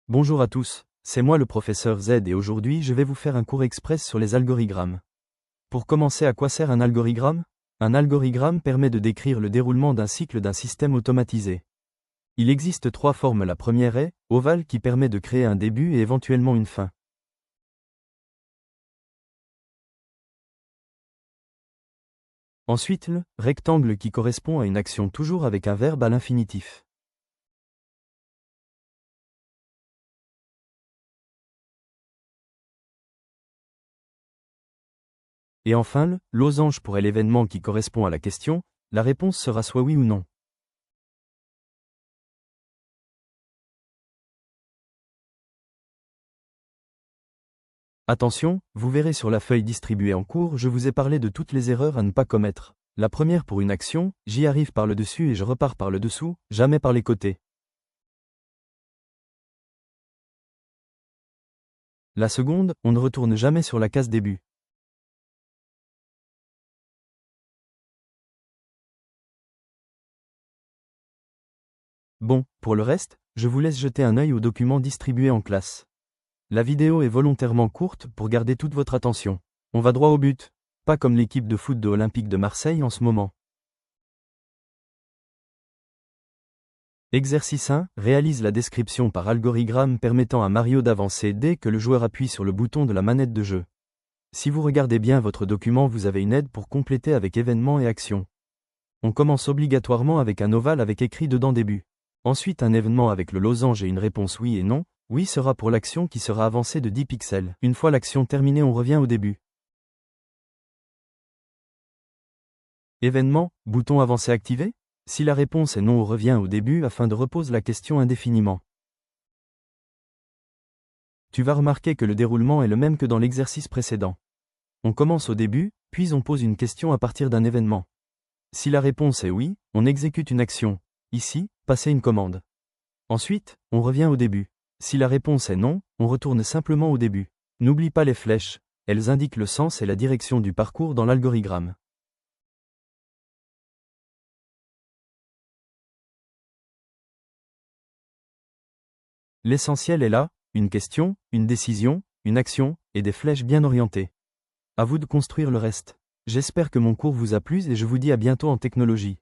Bonjour à tous, c'est moi le professeur Z et aujourd'hui je vais vous faire un cours express sur les algorigrammes. Pour commencer, à quoi sert un algorigramme? Un algorigramme permet de décrire le déroulement d'un cycle d'un système automatisé. Il existe trois formes. La première est ovale qui permet de créer un début et éventuellement une fin. Ensuite, le rectangle qui correspond à une action toujours avec un verbe à l'infinitif. Et enfin, le losange pour l'événement qui correspond à la question, la réponse sera soit oui ou non. Attention, vous verrez sur la feuille distribuée en cours, je vous ai parlé de toutes les erreurs à ne pas commettre. La première pour une action, j'y arrive par le dessus et je repars par le dessous, jamais par les côtés. La seconde, on ne retourne jamais sur la case début. Bon, pour le reste, je vous laisse jeter un œil aux documents distribués en classe. La vidéo est volontairement courte pour garder toute votre attention. On va droit au but, pas comme l'équipe de foot de Olympique de Marseille en ce moment. Exercice 1. Réalise la description par algorigramme permettant à Mario d'avancer dès que le joueur appuie sur le bouton de la manette de jeu. Si vous regardez bien votre document, vous avez une aide pour compléter avec événements et actions. On commence obligatoirement avec un ovale avec écrit dedans début. Ensuite un événement avec le losange et une réponse oui et non. Oui sera pour l'action qui sera avancée de 10 pixels. Une fois l'action terminée, on revient au début. Événement, bouton avancé activé? Si la réponse est non, on revient au début afin de reposer la question indéfiniment. Tu vas remarquer que le déroulement est le même que dans l'exercice précédent. On commence au début, puis on pose une question à partir d'un événement. Si la réponse est oui, on exécute une action. Ici, passer une commande. Ensuite, on revient au début. Si la réponse est non, on retourne simplement au début. N'oublie pas les flèches, elles indiquent le sens et la direction du parcours dans l'algorigramme. L'essentiel est là, une question, une décision, une action, et des flèches bien orientées. À vous de construire le reste. J'espère que mon cours vous a plu et je vous dis à bientôt en technologie.